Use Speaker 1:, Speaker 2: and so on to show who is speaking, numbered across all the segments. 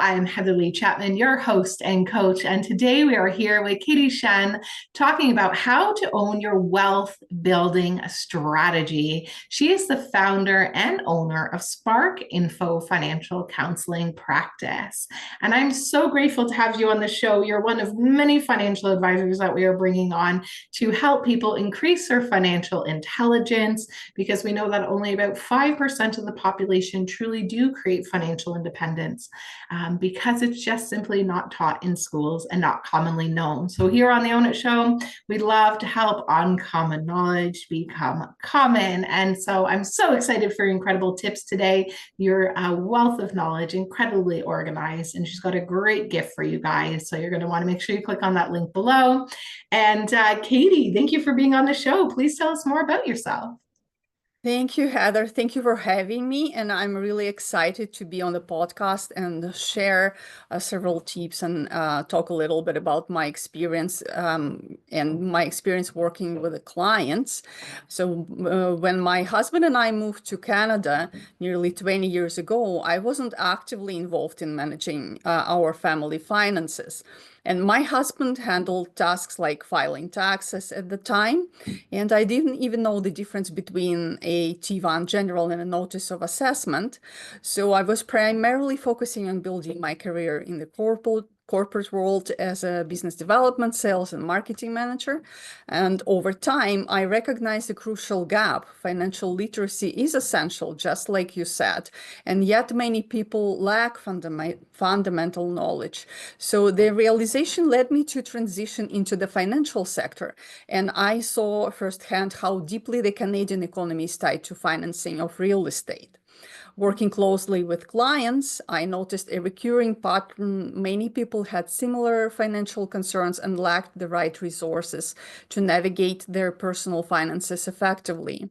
Speaker 1: I am Heather Lee Chapman, your host and coach. And today we are here with Katie Shen talking about how to own your wealth building strategy. She is the founder and owner of SPARK.info financial counseling practice. And I'm so grateful to have you on the show. You're one of many financial advisors that we are bringing on to help people increase their financial intelligence, because we know that only about 5% of the population truly do create financial independence, because it's just simply not taught in schools and not commonly known. So here on the Own It Show, we love to help uncommon knowledge become common. And so I'm so excited for your incredible tips today. You're a wealth of knowledge, incredibly organized, and she's got a great gift for you guys. So you're going to want to make sure you click on that link below. And Katie, thank you for being on the show. Please tell us more about yourself.
Speaker 2: Thank you, Heather. Thank you for having me. And I'm really excited to be on the podcast and share several tips and talk a little bit about my experience and my experience working with the clients. So when my husband and I moved to Canada nearly 20 years ago, I wasn't actively involved in managing our family finances. And my husband handled tasks like filing taxes at the time. And I didn't even know the difference between a T1 general and a notice of assessment. So I was primarily focusing on building my career in the corporate world as a business development, sales, and marketing manager. And over time, I recognized a crucial gap. Financial literacy is essential, just like you said, and yet many people lack fundamental knowledge. So the realization led me to transition into the financial sector, and I saw firsthand how deeply the Canadian economy is tied to financing of real estate. Working closely with clients, I noticed a recurring pattern. Many people had similar financial concerns and lacked the right resources to navigate their personal finances effectively.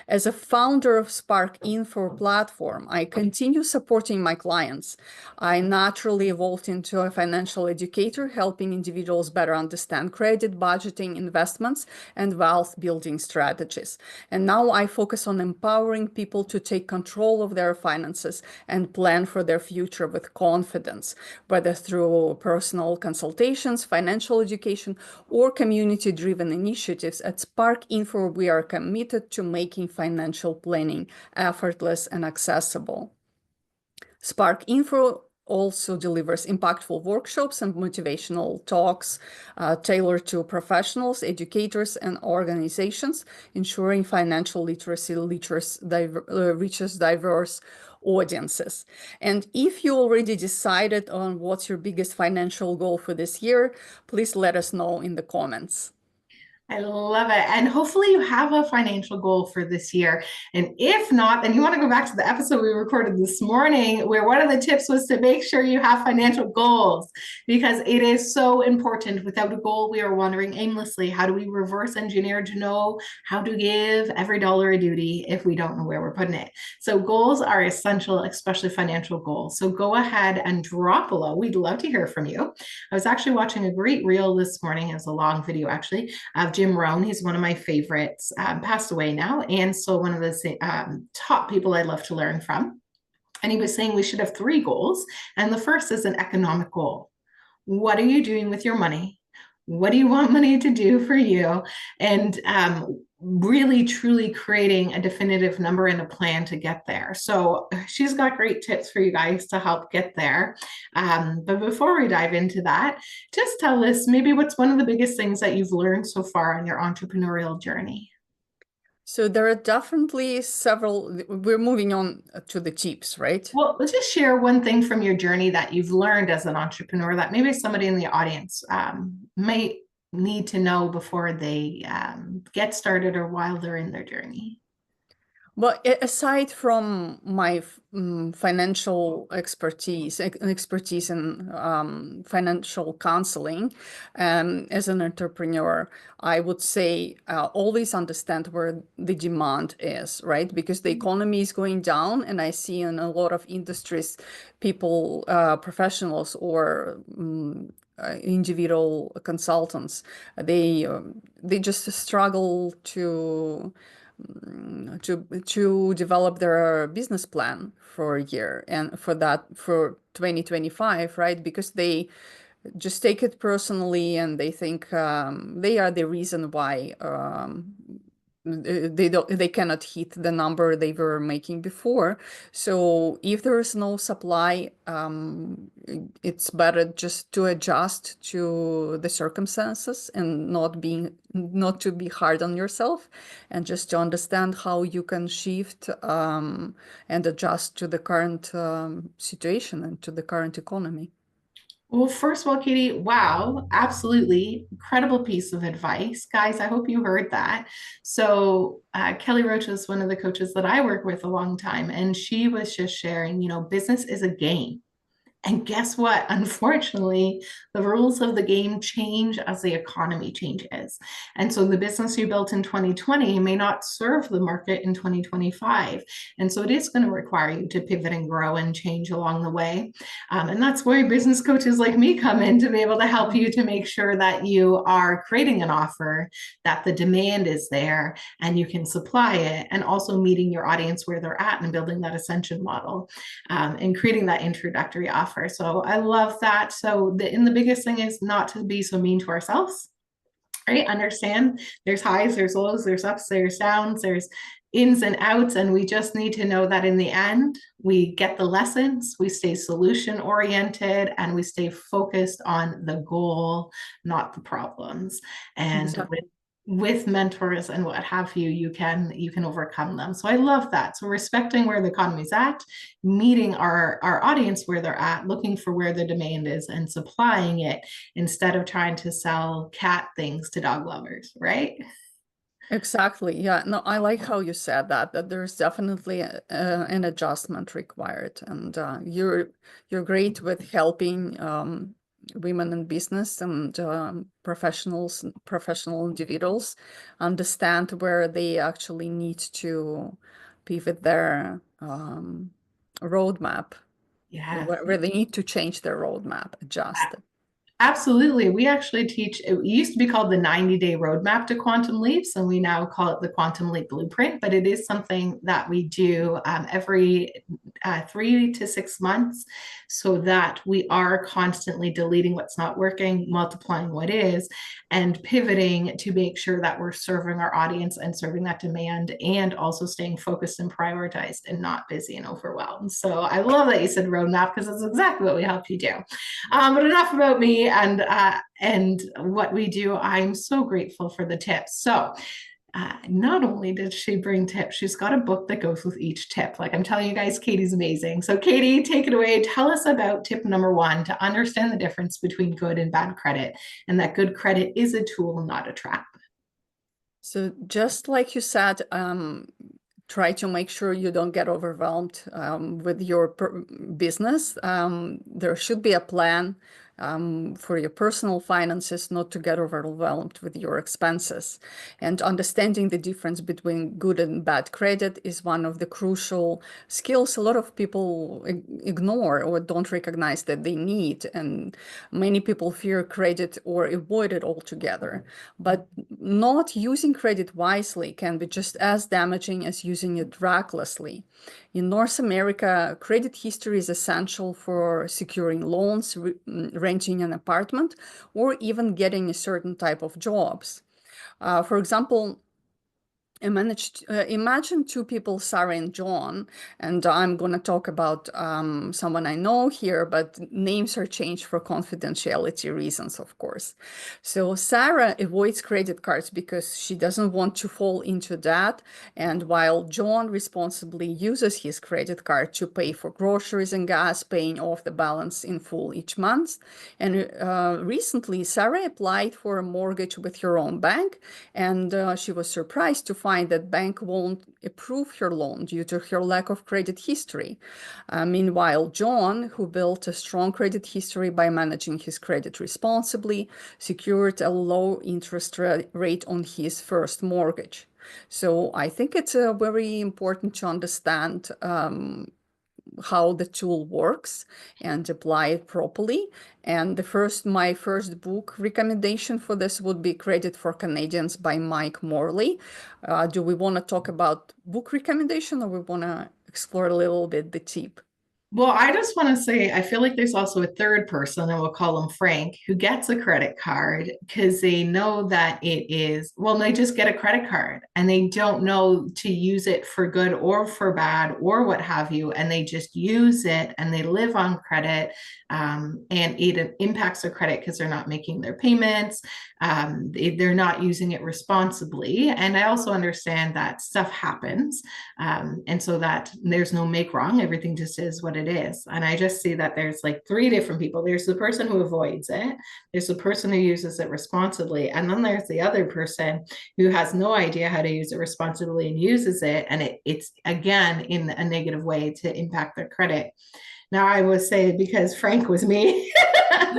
Speaker 2: As a founder of SPARK.info platform, I continue supporting my clients. I naturally evolved into a financial educator, helping individuals better understand credit, budgeting, investments, and wealth building strategies. And now I focus on empowering people to take control of their finances and plan for their future with confidence, whether through personal consultations, financial education, or community-driven initiatives. At SPARK.info, we are committed to making financial planning effortless and accessible. SPARK.info also delivers impactful workshops and motivational talks tailored to professionals, educators, and organizations, ensuring financial literacy reaches diverse audiences. And if you already decided on what's your biggest financial goal for this year, please let us know in the comments.
Speaker 1: I love it. And hopefully you have a financial goal for this year. And if not, then you want to go back to the episode we recorded this morning, where one of the tips was to make sure you have financial goals, because it is so important. Without a goal, we are wandering aimlessly. How do we reverse engineer to know how to give every dollar a duty if we don't know where we're putting it? So goals are essential, especially financial goals. So go ahead and drop below. We'd love to hear from you. I was actually watching a great reel this morning. It was a long video, actually, of Jim Rohn. He's one of my favorites, passed away now. And so one of the top people I love to learn from. And he was saying we should have three goals. And the first is an economic goal. What are you doing with your money? What do you want money to do for you? And really truly creating a definitive number and a plan to get there. So she's got great tips for you guys to help get there. But before we dive into that, just tell us maybe what's one of the biggest things that you've learned so far on your entrepreneurial journey.
Speaker 2: So there are definitely several. We're moving on to the tips, right?
Speaker 1: Well, let's just share one thing from your journey that you've learned as an entrepreneur that maybe somebody in the audience may need to know before they get started or while they're in their journey.
Speaker 2: Well, aside from my financial expertise in financial counseling, as an entrepreneur, I would say always understand where the demand is, right? Because the economy is going down, and I see in a lot of industries, people, professionals, or individual consultants, they just struggle to develop their business plan for a year, and for 2025, right? Because they just take it personally, and they think they are the reason why they cannot hit the number they were making before. So if there is no supply, it's better just to adjust to the circumstances and not to be hard on yourself, and just to understand how you can shift and adjust to the current situation and to the current economy.
Speaker 1: Well, first of all, Katie, wow, absolutely incredible piece of advice. Guys, I hope you heard that. So, Kelly Roach is one of the coaches that I work with a long time, and she was just sharing, business is a game. And guess what? Unfortunately, the rules of the game change as the economy changes. And so the business you built in 2020 may not serve the market in 2025. And so it is going to require you to pivot and grow and change along the way. And that's where business coaches like me come in to be able to help you to make sure that you are creating an offer, that the demand is there and you can supply it, and also meeting your audience where they're at and building that ascension model, and creating that introductory offer. So I love that. So the biggest thing is not to be so mean to ourselves, right? Understand there's highs, there's lows, there's ups, there's downs, there's ins and outs. And we just need to know that in the end, we get the lessons, we stay solution oriented, and we stay focused on the goal, not the problems. And
Speaker 2: Exactly.
Speaker 1: with mentors and what have you, you can overcome them. So I love that. So respecting where the economy's at, meeting our audience where they're at, looking for where the demand is and supplying it, instead of trying to sell cat things to dog lovers, right?
Speaker 2: Exactly. Yeah. No, I like how you said that there's definitely an adjustment required. And you're great with helping women in business and professional individuals understand where they actually need to pivot their roadmap,
Speaker 1: Yes.
Speaker 2: where they need to change their roadmap, adjust it.
Speaker 1: Absolutely. We actually teach, it used to be called the 90-day roadmap to quantum leaps, and we now call it the quantum leap blueprint. But it is something that we do every 3 to 6 months, so that we are constantly deleting what's not working, multiplying what is, and pivoting to make sure that we're serving our audience and serving that demand, and also staying focused and prioritized and not busy and overwhelmed. So I love that you said roadmap, because that's exactly what we help you do. But enough about me and what we do. I'm so grateful for the tips. So not only did she bring tips, she's got a book that goes with each tip. Like I'm telling you guys, Katie's amazing. So Katie, take it away. Tell us about tip number 1, to understand the difference between good and bad credit, and that good credit is a tool, not a trap.
Speaker 2: So just like you said, try to make sure you don't get overwhelmed with your business. There should be a plan for your personal finances, not to get overwhelmed with your expenses. And understanding the difference between good and bad credit is one of the crucial skills a lot of people ignore or don't recognize that they need. And many people fear credit or avoid it altogether. But not using credit wisely can be just as damaging as using it recklessly. In North America, credit history is essential for securing loans, renting an apartment, or even getting a certain type of jobs. For example, imagine two people, Sarah and John, and I'm going to talk about someone I know here, but names are changed for confidentiality reasons, of course. So Sarah avoids credit cards because she doesn't want to fall into debt, and while John responsibly uses his credit card to pay for groceries and gas, paying off the balance in full each month. And recently, Sarah applied for a mortgage with her own bank, and she was surprised to find that bank won't approve her loan due to her lack of credit history. Meanwhile, John, who built a strong credit history by managing his credit responsibly, secured a low interest rate on his first mortgage. So I think it's very important to understand how the tool works and apply it properly. And my first book recommendation for this would be Credit for Canadians by Mike Morley. Do we want to talk about book recommendation, or we want to explore a little bit the tip?
Speaker 1: Well, I just want to say, I feel like there's also a third person, and we'll call him Frank, who gets a credit card because they know that it is, well, they just get a credit card and they don't know to use it for good or for bad or what have you. And they just use it and they live on credit. And it impacts their credit because they're not making their payments. They're not using it responsibly. And I also understand that stuff happens. And so that there's no make wrong. Everything just is what it is. And I just see that there's like three different people. There's the person who avoids it. There's the person who uses it responsibly. And then there's the other person who has no idea how to use it responsibly and uses it. And it's again, in a negative way to impact their credit. Now, I will say, because Frank was me in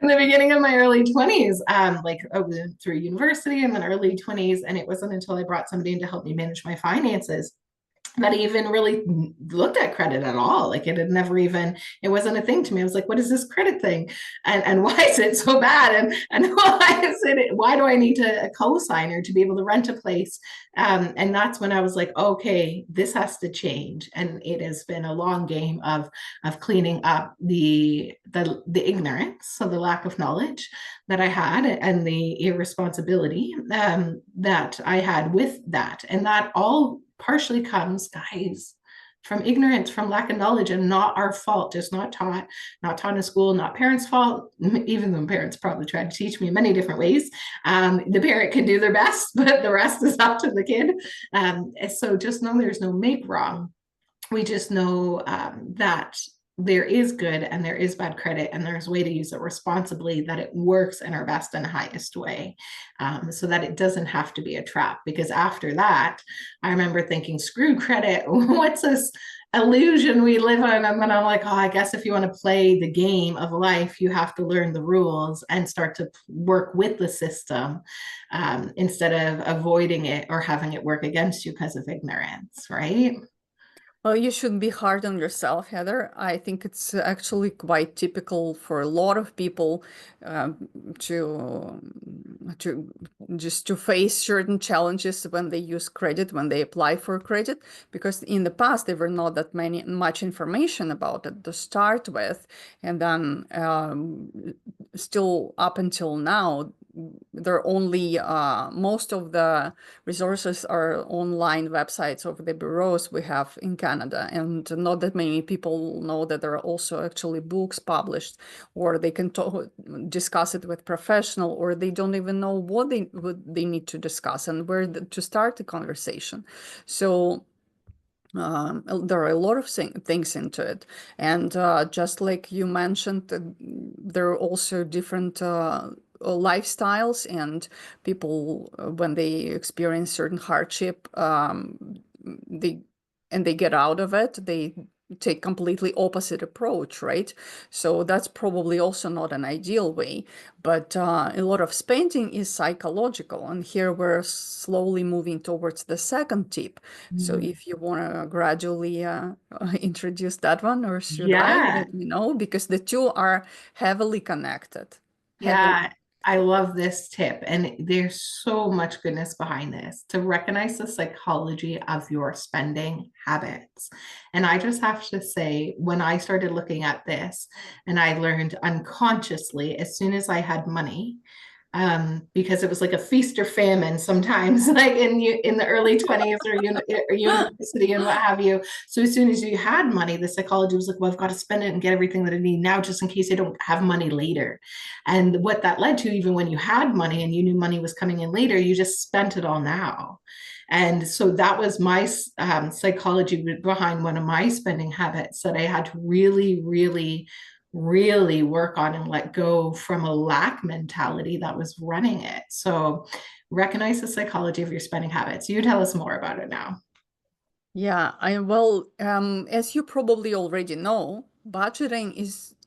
Speaker 1: the beginning of my early 20s, like I was through university and then early 20s. And it wasn't until I brought somebody in to help me manage my finances that I even really looked at credit at all. Like it had never even, it wasn't a thing to me. I was like, what is this credit thing? And why is it so bad? And why do I need a co-signer to be able to rent a place? And that's when I was like, okay, this has to change. And it has been a long game of cleaning up the ignorance, so the lack of knowledge that I had and the irresponsibility that I had with that. And that all partially comes, guys, from ignorance, from lack of knowledge, and not our fault. Just not taught in school, not parents' fault, even though parents probably tried to teach me in many different ways. The parent can do their best, but the rest is up to the kid. So just know there's no make wrong. We just know that there is good and there is bad credit, and there's a way to use it responsibly, that it works in our best and highest way, so that it doesn't have to be a trap. Because after that, I remember thinking, screw credit. What's this illusion we live on? And then I'm like, oh, I guess if you want to play the game of life, you have to learn the rules and start to work with the system, instead of avoiding it or having it work against you because of ignorance, right?
Speaker 2: Well, you shouldn't be hard on yourself, Heather. I think it's actually quite typical for a lot of people um, to to just to face certain challenges when they use credit, when they apply for credit, because in the past there were not that much information about it to start with, and then still up until now, there are only most of the resources are online websites of the bureaus we have in Canada, and not that many people know that there are also actually books published, or they can discuss it with professional, or they don't even know what they need to discuss and where to start the conversation. So there are a lot of things into it. And just like you mentioned, there are also different lifestyles, and people, when they experience certain hardship, they get out of it, they take completely opposite approach, right? So that's probably also not an ideal way, but a lot of spending is psychological, and here we're slowly moving towards the second tip. So if you want to gradually introduce that one, or should I?
Speaker 1: Yeah.
Speaker 2: Let me know, because the two are heavily connected.
Speaker 1: Yeah, I love this tip. And there's so much goodness behind this, to recognize the psychology of your spending habits. And I just have to say, when I started looking at this, and I learned unconsciously, as soon as I had money, because it was like a feast or famine sometimes, like in the early 20s or university and what have you. So as soon as you had money, the psychology was like, well, I've got to spend it and get everything that I need now, just in case I don't have money later. And what that led to, even when you had money and you knew money was coming in later, you just spent it all now. And so that was my psychology behind one of my spending habits, that I had to really, really, really work on and let go from a lack mentality that was running it. So recognize the psychology of your spending habits. You tell us more about it now.
Speaker 2: Yeah, as you probably already know, budgeting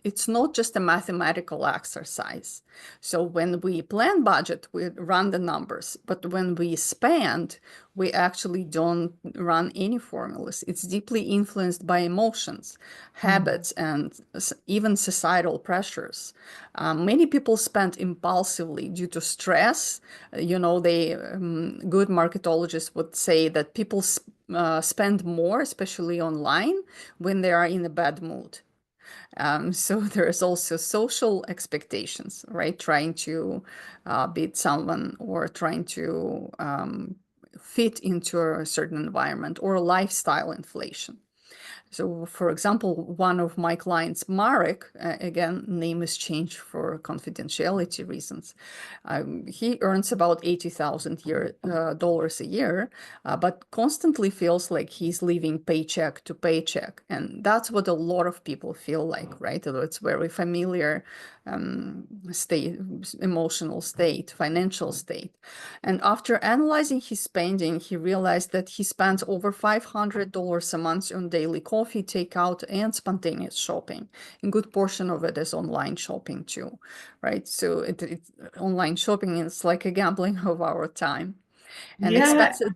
Speaker 2: it's not just a mathematical exercise. So when we plan budget, we run the numbers, but when we spend, we actually don't run any formulas. It's deeply influenced by emotions, habits, and even societal pressures. Many people spend impulsively due to stress. Good marketologists would say that people spend more, especially online, when they are in a bad mood. So there's also social expectations, right? Trying to beat someone or trying to fit into a certain environment, or lifestyle inflation. So, for example, one of my clients, Marek, again, name is changed for confidentiality reasons. He earns about $80,000 a year, but constantly feels like he's living paycheck to paycheck. And that's what a lot of people feel like, right? It's very familiar state, emotional state, financial state. And after analyzing his spending, he realized that he spends over $500 a month on daily coffee, takeout, and spontaneous shopping. A good portion of it is online shopping too, right? So online shopping is like a gambling of our time. And
Speaker 1: Yeah,
Speaker 2: expensive.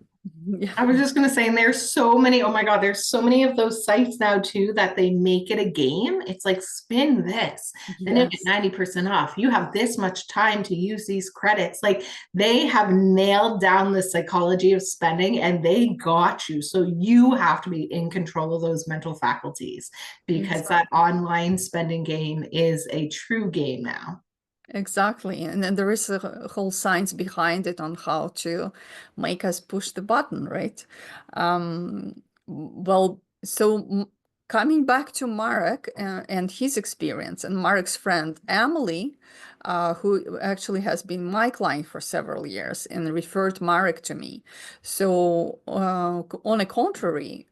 Speaker 2: Yeah.
Speaker 1: I was just gonna say, and there's so many, oh my God, there's so many of those sites now too that they make it a game. It's like spin this, then you get
Speaker 2: Yes.
Speaker 1: 90% off. You have this much time to use these credits. Like they have nailed down the psychology of spending and they got you. So you have to be in control of those mental faculties because that
Speaker 2: Exactly.
Speaker 1: online spending game is a true game now.
Speaker 2: Exactly. And then there is a whole science behind it on how to make us push the button, right? Well, so coming back to Marek and his experience, and Marek's friend Emily, who actually has been my client for several years and referred Marek to me. So, on the contrary,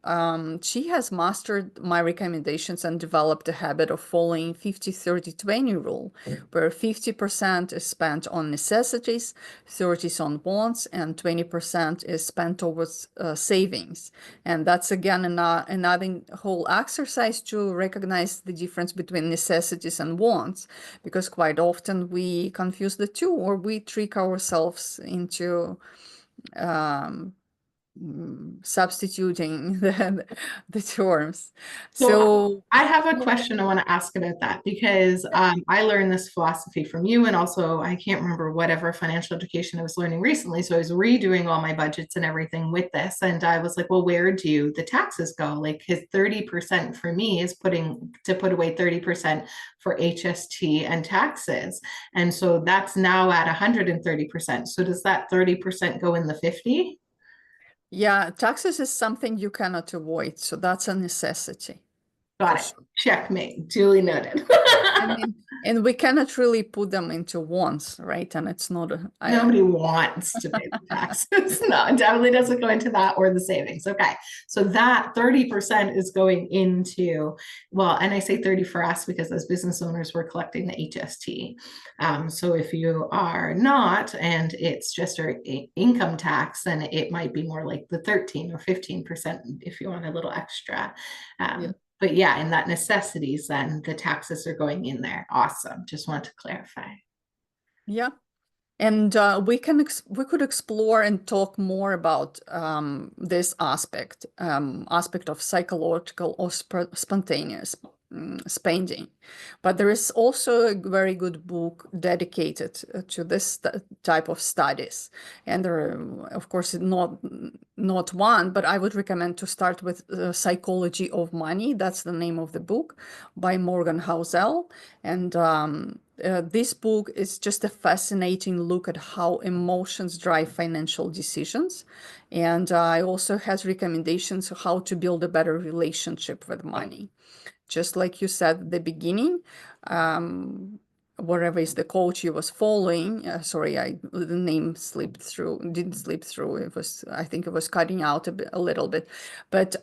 Speaker 2: she has mastered my recommendations and developed a habit of following 50-30-20 rule, where 50% is spent on necessities, 30 is on wants, and 20% is spent towards savings. And that's again another whole exercise to recognize the difference between necessities and wants, because quite often we confuse the two, or we trick ourselves into um, substituting the terms.
Speaker 1: So
Speaker 2: So,
Speaker 1: I have a question I want to ask about that because I learned this philosophy from you, and also I can't remember whatever financial education I was learning recently. So I was redoing all my budgets and everything with this, and I was like, "Well, where do the taxes go?" Like, his 30% for me is put away 30% for HST and taxes, and so that's now at 130%. So does that 30% go in the 50?
Speaker 2: yeah, taxes is something you cannot avoid. So that's a necessity for
Speaker 1: Got it.
Speaker 2: sure.
Speaker 1: Checkmate. Duly noted.
Speaker 2: And we cannot really put them into wants, right? And it's not
Speaker 1: Nobody wants to pay the taxes. No, it definitely doesn't go into that or the savings. Okay. So that 30% is going into, well, and I say 30 for us because as business owners, we're collecting the HST. So if you are not, and it's just our income tax, then it might be more like the 13 or 15% if you want a little extra.
Speaker 2: yeah.
Speaker 1: But yeah, in that necessities, then the taxes are going in there. Awesome. Just want to clarify.
Speaker 2: Yeah. And we could explore and talk more about this aspect of psychological or spontaneous spending. But there is also a very good book dedicated to this type of studies. And there are, of course, not one, but I would recommend to start with Psychology of Money. That's the name of the book by Morgan Housel. And this book is just a fascinating look at how emotions drive financial decisions. And I also has recommendations of how to build a better relationship with money. Just like you said at the beginning, whatever is the coach you was following, the name slipped through, didn't slip through. I think it was cutting out a little bit, but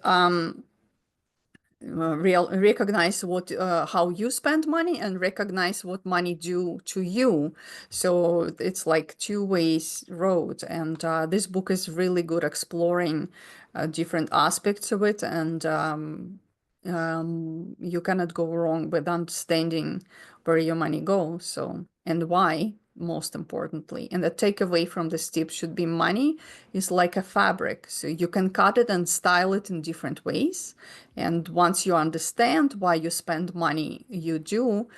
Speaker 2: recognize how you spend money and recognize what money do to you. So it's like two-ways road, and this book is really good exploring different aspects of it, and you cannot go wrong with understanding where your money goes, so, and why, most importantly. And the takeaway from this tip should be money is like a fabric. So you can cut it and style it in different ways. And once you understand why you spend money you do,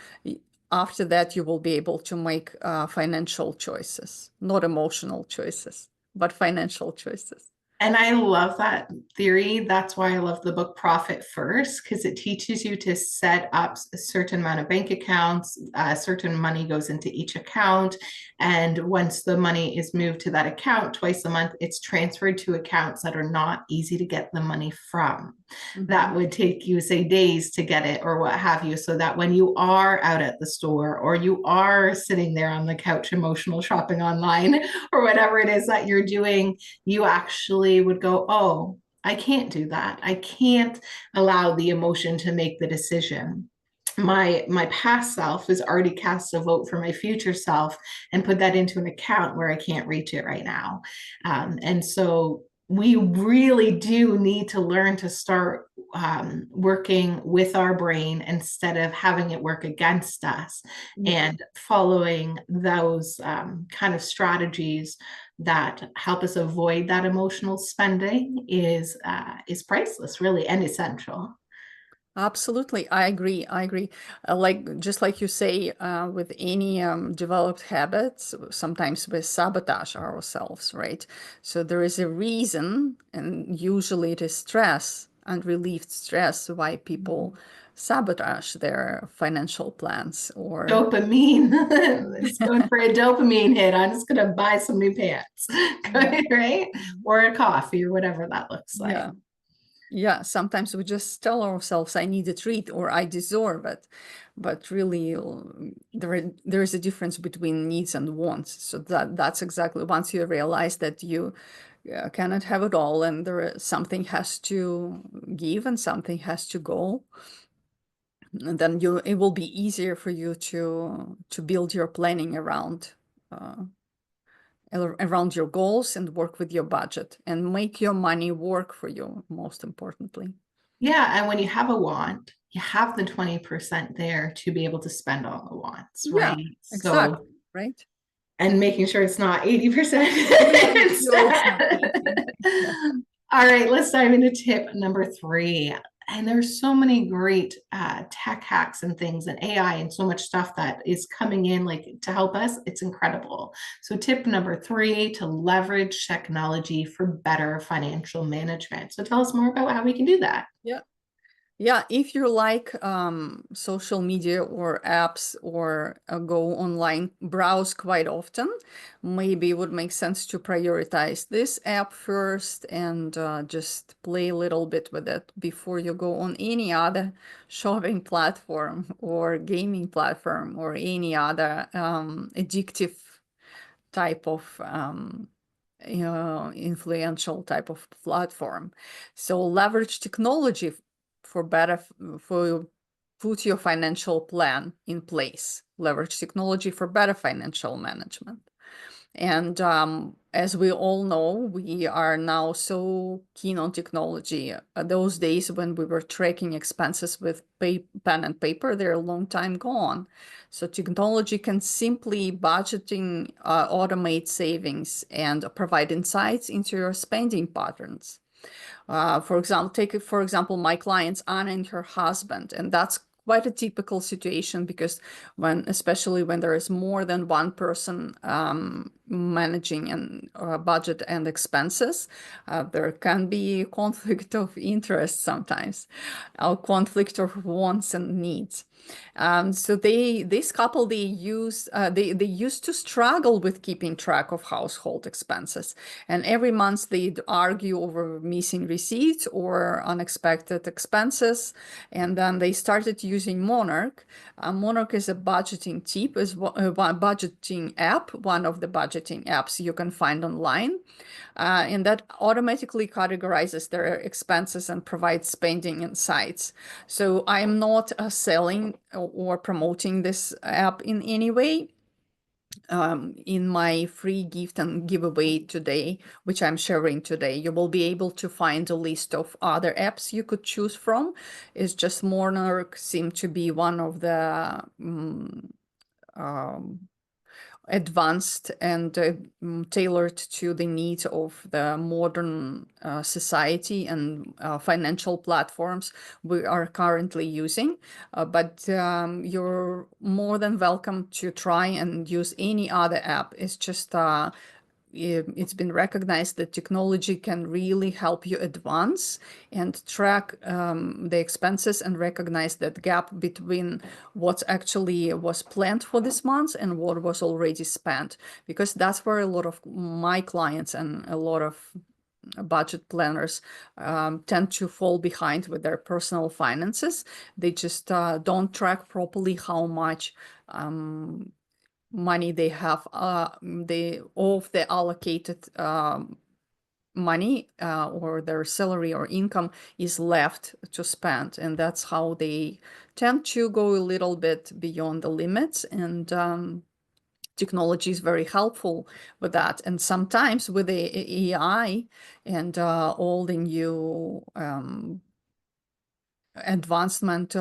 Speaker 2: after that, you will be able to make financial choices, not emotional choices, but financial choices.
Speaker 1: And I love that theory. That's why I love the book Profit First, because it teaches you to set up a certain amount of bank accounts, a certain money goes into each account. And once the money is moved to that account twice a month, it's transferred to accounts that are not easy to get the money from. That would take you, say, days to get it or what have you, so that when you are out at the store or you are sitting there on the couch emotional shopping online or whatever it is that you're doing, you actually would go, oh, I can't do that. I can't allow the emotion to make the decision. My past self has already cast a vote for my future self and put that into an account where I can't reach it right now. And so we really do need to learn to start working with our brain instead of having it work against us, and following those kind of strategies that help us avoid that emotional spending is priceless, really, and essential.
Speaker 2: Absolutely, I agree. I agree. Like just like you say, with any developed habits, sometimes we sabotage ourselves, right? So there is a reason, and usually it is stress, unrelieved stress, why people sabotage their financial plans or
Speaker 1: Dopamine. It's going for a dopamine hit. I'm just going to buy some new pants,
Speaker 2: yeah.
Speaker 1: right? Or a coffee or whatever that looks like.
Speaker 2: Yeah. Yeah, sometimes we just tell ourselves, I need a treat or I deserve it. But really, there is a difference between needs and wants. So that's exactly, once you realize that you cannot have it all and something has to give and something has to go, and then it will be easier for you to build your planning uh, around your goals and work with your budget and make your money work for you, most importantly.
Speaker 1: Yeah. And when you have a want, you have the 20% there to be able to spend on the wants,
Speaker 2: Yeah,
Speaker 1: right? So,
Speaker 2: exactly. Right.
Speaker 1: and making sure it's not 80%
Speaker 2: Making sure it's not
Speaker 1: instead.
Speaker 2: 18. Yeah.
Speaker 1: All right, let's dive into tip number 3. And there's so many great tech hacks and things and AI and so much stuff that is coming in like to help us. It's incredible. So tip number 3, to leverage technology for better financial management. So tell us more about how we can do that.
Speaker 2: Yeah. Yeah, if you like social media or apps or go online, browse quite often, maybe it would make sense to prioritize this app first and just play a little bit with it before you go on any other shopping platform or gaming platform or any other addictive type of influential type of platform. So leverage technology for better for put your financial plan in place. Leverage technology for better financial management. And as we all know, we are now so keen on technology. Those days when we were tracking expenses with pen and paper, they're a long time gone. So technology can simply budgeting, automate savings, and provide insights into your spending patterns. For example, for example, my clients Anna and her husband, and that's quite a typical situation because especially when there is more than one person managing and budget and expenses, there can be conflict of interest sometimes, or conflict of wants and needs. So this couple, they used to struggle with keeping track of household expenses, and every month they'd argue over missing receipts or unexpected expenses. And then they started using Monarch. Monarch is a budgeting tip, is a budgeting app, one of the budgeting apps you can find online. And that automatically categorizes their expenses and provides spending insights. So I'm not selling or promoting this app in any way. in my free gift and giveaway today, which I'm sharing today, you will be able to find a list of other apps you could choose from. It's just Monarch seemed to be one of the um, advanced and tailored to the needs of the modern society and financial platforms we are currently using. But you're more than welcome to try and use any other app. It's just it's been recognized that technology can really help you advance and track the expenses and recognize that gap between what actually was planned for this month and what was already spent. Because that's where a lot of my clients and a lot of budget planners tend to fall behind with their personal finances. They just don't track properly how much money they have, of the allocated money or their salary or income is left to spend, and that's how they tend to go a little bit beyond the limits. And technology is very helpful with that. And sometimes with the AI and all the new advancement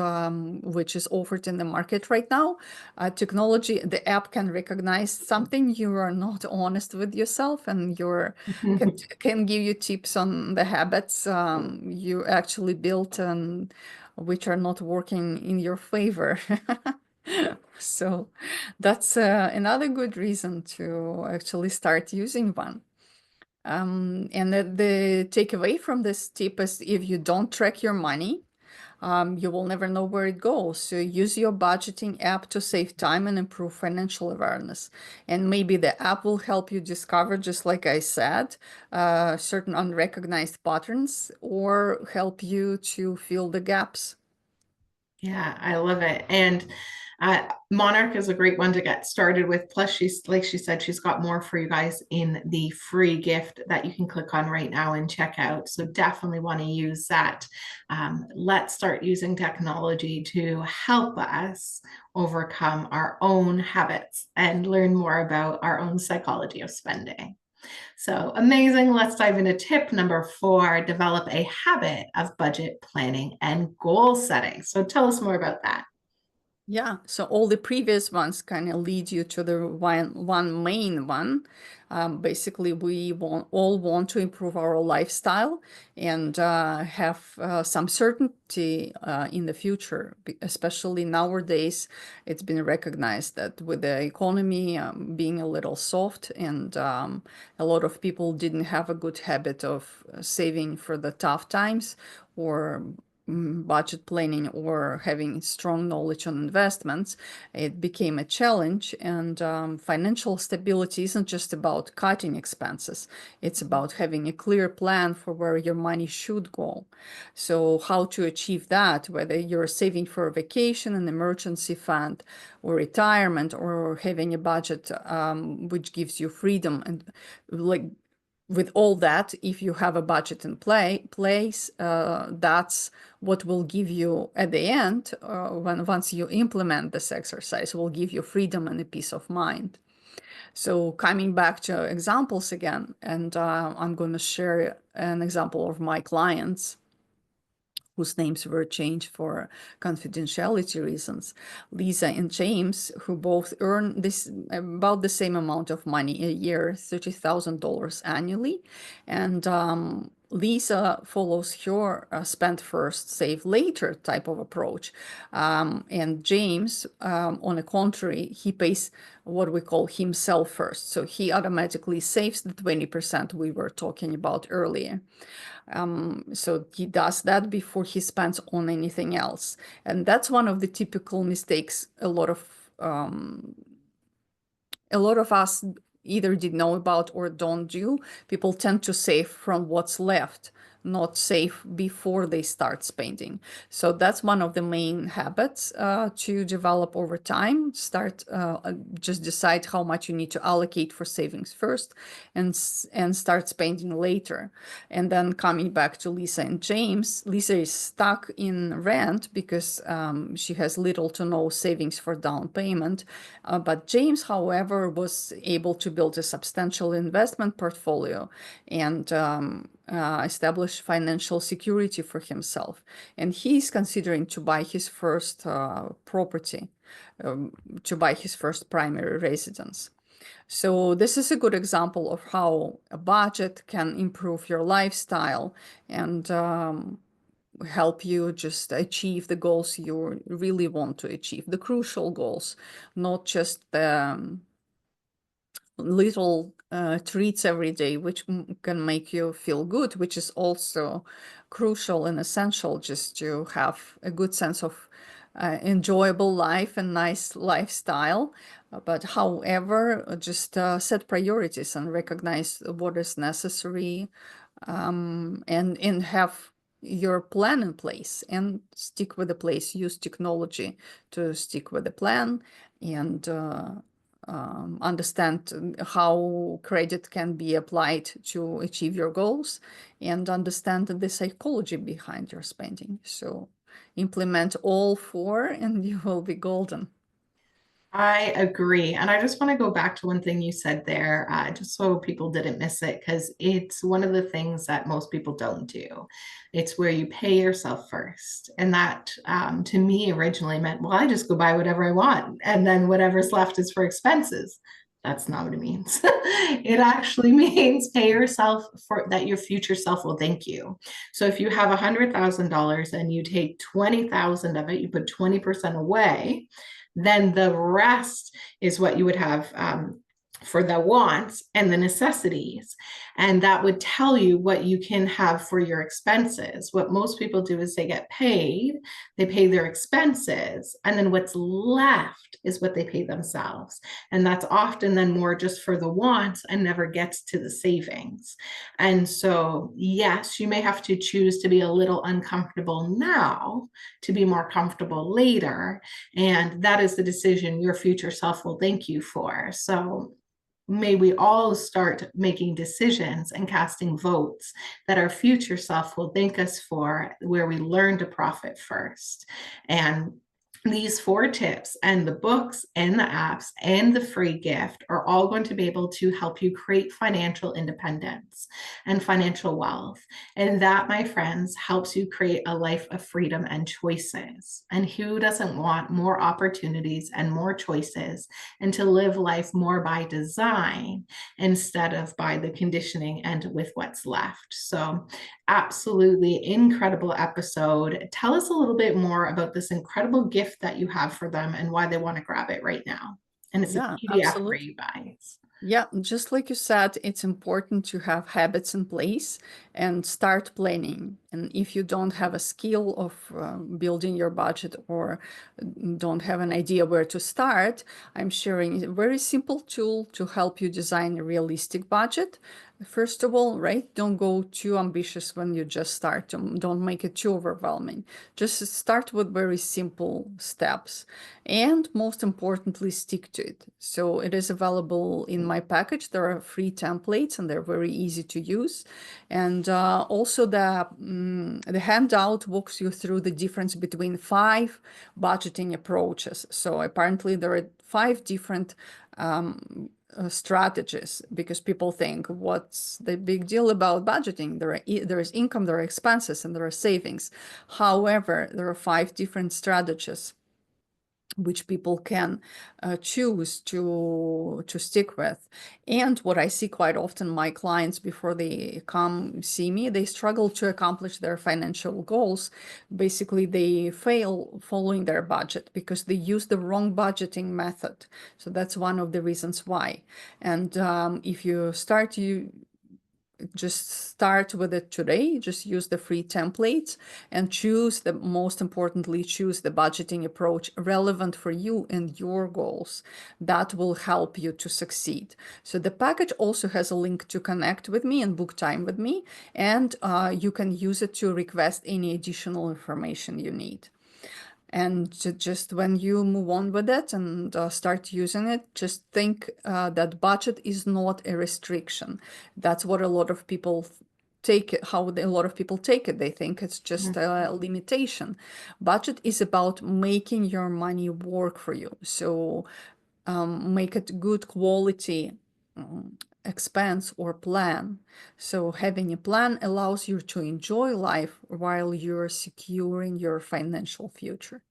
Speaker 2: which is offered in the market right now, technology, the app can recognize something you are not honest with yourself, and can give you tips on the habits you actually built and which are not working in your favor. So that's another good reason to actually start using one. And the takeaway from this tip is, if you don't track your money, you will never know where it goes. So use your budgeting app to save time and improve financial awareness. And maybe the app will help you discover, just like I said, certain unrecognized patterns, or help you to fill the gaps.
Speaker 1: Yeah, I love it. And Monarch is a great one to get started with. Plus, she's like she said, she's got more for you guys in the free gift that you can click on right now and check out. So definitely want to use that. Let's start using technology to help us overcome our own habits and learn more about our own psychology of spending. So amazing. Let's dive into tip number 4, develop a habit of budget planning and goal setting. So tell us more about that.
Speaker 2: Yeah, so all the previous ones kind of lead you to the one main one. Basically, we all want to improve our lifestyle and have some certainty in the future. Especially nowadays, it's been recognized that with the economy being a little soft, and a lot of people didn't have a good habit of saving for the tough times, or budget planning, or having strong knowledge on investments, it became a challenge. And financial stability isn't just about cutting expenses, it's about having a clear plan for where your money should go. So how to achieve that, whether you're saving for a vacation, an emergency fund, or retirement, or having a budget which gives you freedom. And like, with all that, if you have a budget in place, that's what will give you at the end, once you implement this exercise, will give you freedom and a peace of mind. So coming back to examples again, and I'm going to share an example of my clients whose names were changed for confidentiality reasons. Lisa and James, who both earn this about the same amount of money a year, $30,000 annually. And Lisa follows her spend first, save later type of approach. And James, on the contrary, he pays what we call himself first. So he automatically saves the 20% we were talking about earlier. So he does that before he spends on anything else. And that's one of the typical mistakes a lot of us either did know about or don't do. People tend to save from what's left, not save before they start spending. So that's one of the main habits to develop over time. Just decide how much you need to allocate for savings first, and start spending later. And then coming back to Lisa and James, Lisa is stuck in rent because she has little to no savings for down payment. But James, however, was able to build a substantial investment portfolio and establish financial security for himself. And he's considering to buy his first property, to buy his first primary residence. So this is a good example of how a budget can improve your lifestyle and help you just achieve the goals you really want to achieve, the crucial goals, not just the little treats every day, which can make you feel good, which is also crucial and essential just to have a good sense of enjoyable life and nice lifestyle. But however, just set priorities and recognize what is necessary, and have your plan in place and stick with the place. Use technology to stick with the plan, and understand how credit can be applied to achieve your goals, and understand the psychology behind your spending. So implement all four and you will be golden.
Speaker 1: I agree. And I just want to go back to one thing you said there, just so people didn't miss it, because it's one of the things that most people don't do. It's where you pay yourself first. And that to me originally meant, well, I just go buy whatever I want. And then whatever's left is for expenses. That's not what it means. It actually means pay yourself for that your future self will thank you. So if you have $100,000 and you take 20,000 of it, you put 20% away, then the rest is what you would have for the wants and the necessities. And that would tell you what you can have for your expenses. What most people do is they get paid, they pay their expenses, and then what's left is what they pay themselves. And that's often then more just for the wants and never gets to the savings. And so, yes, you may have to choose to be a little uncomfortable now to be more comfortable later. And that is the decision your future self will thank you for. So may we all start making decisions and casting votes that our future self will thank us for, where we learn to profit first. And these 4 tips and the books and the apps and the free gift are all going to be able to help you create financial independence and financial wealth. And that, my friends, helps you create a life of freedom and choices. And who doesn't want more opportunities and more choices, and to live life more by design instead of by the conditioning and with what's left? So absolutely incredible episode. Tell us a little bit more about this incredible gift that you have for them and why they want to grab it right now. And it's a
Speaker 2: Yeah,
Speaker 1: PDF for
Speaker 2: absolutely.
Speaker 1: you guys.
Speaker 2: Yeah, just like you said, it's important to have habits in place and start planning. And if you don't have a skill of building your budget, or don't have an idea where to start, I'm sharing a very simple tool to help you design a realistic budget. First of all, right, don't go too ambitious when you just start. Don't make it too overwhelming. Just start with very simple steps. And most importantly, stick to it. So it is available in my package. There are free templates and they're very easy to use. And also the handout walks you through the difference between 5 budgeting approaches. So apparently there are 5 different strategies, because people think, what's the big deal about budgeting? There is income, there are expenses, and there are savings. However, there are 5 different strategies which people can choose to stick with. And what I see quite often, my clients, before they come see me, they struggle to accomplish their financial goals. Basically, they fail following their budget because they use the wrong budgeting method. So that's one of the reasons why. And if you start just start with it today. Just use the free templates and most importantly, choose the budgeting approach relevant for you and your goals. That will help you to succeed. So the package also has a link to connect with me and book time with me, and you can use it to request any additional information you need. And just when you move on with it and start using it, just think that budget is not a restriction. That's what a lot of people take it, how a lot of people take it. They think it's just a limitation. Budget is about making your money work for you. So make it good quality expense or plan. So having a plan allows you to enjoy life while you're securing your financial future.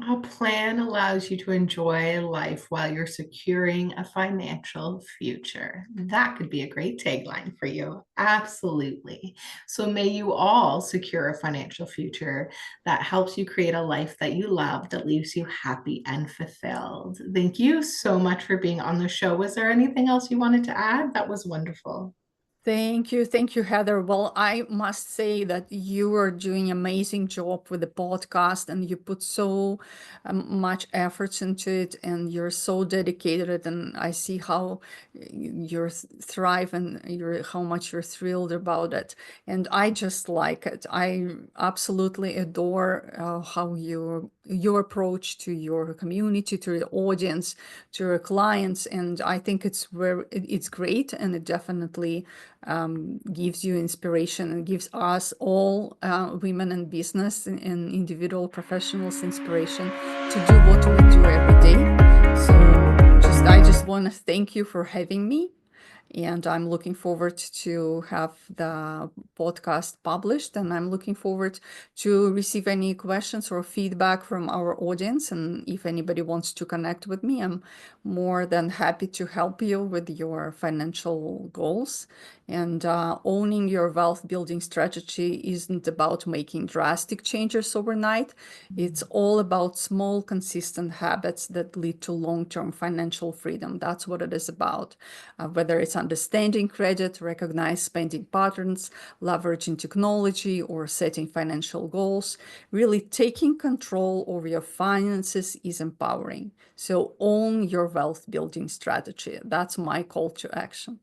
Speaker 1: A plan allows you to enjoy life while you're securing a financial future. That could be a great tagline for you. Absolutely. So, may you all secure a financial future that helps you create a life that you love, that leaves you happy and fulfilled. Thank you so much for being on the show. Was there anything else you wanted to add? That was wonderful.
Speaker 2: Thank you. Thank you, Heather. Well, I must say that you are doing an amazing job with the podcast and you put so much efforts into it and you're so dedicated and I see how you're thrive and how much you're thrilled about it. And I just like it. I absolutely adore how your approach to your community, to the audience, to your clients. And I think it's great and it definitely gives you inspiration and gives us all women in business and individual professionals inspiration to do what we do every day. So I just want to thank you for having me. And I'm looking forward to have the podcast published, and I'm looking forward to receive any questions or feedback from our audience. And if anybody wants to connect with me, I'm more than happy to help you with your financial goals. And owning your wealth building strategy isn't about making drastic changes overnight. It's all about small, consistent habits that lead to long-term financial freedom. That's what it is about. Whether it's understanding credit, recognize spending patterns, leveraging technology, or setting financial goals, really taking control over your finances is empowering. So own your wealth building strategy. That's my call to action.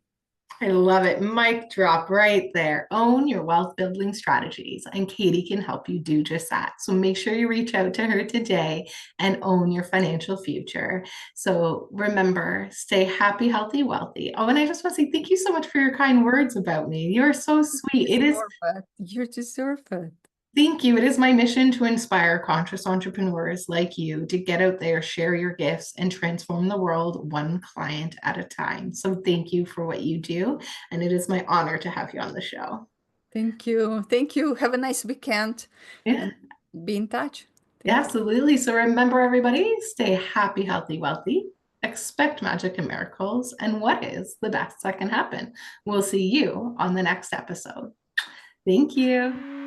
Speaker 1: I love it. Mic drop right there. Own your wealth building strategies, and Katie can help you do just that. So make sure you reach out to her today and own your financial future. So remember, stay happy, healthy, wealthy. Oh, and I just want to say thank you so much for your kind words about me. You are so
Speaker 2: You
Speaker 1: sweet. It is.
Speaker 2: deserve it. You deserve it.
Speaker 1: Thank you. It is my mission to inspire conscious entrepreneurs like you to get out there, share your gifts, and transform the world one client at a time. So, thank you for what you do. And it is my honor to have you on the show.
Speaker 2: Thank you. Thank you. Have a nice weekend
Speaker 1: Yeah,
Speaker 2: and be in touch. Thank you.
Speaker 1: absolutely. So, remember, everybody, stay happy, healthy, wealthy. Expect magic and miracles. And what is the best that can happen? We'll see you on the next episode. Thank you.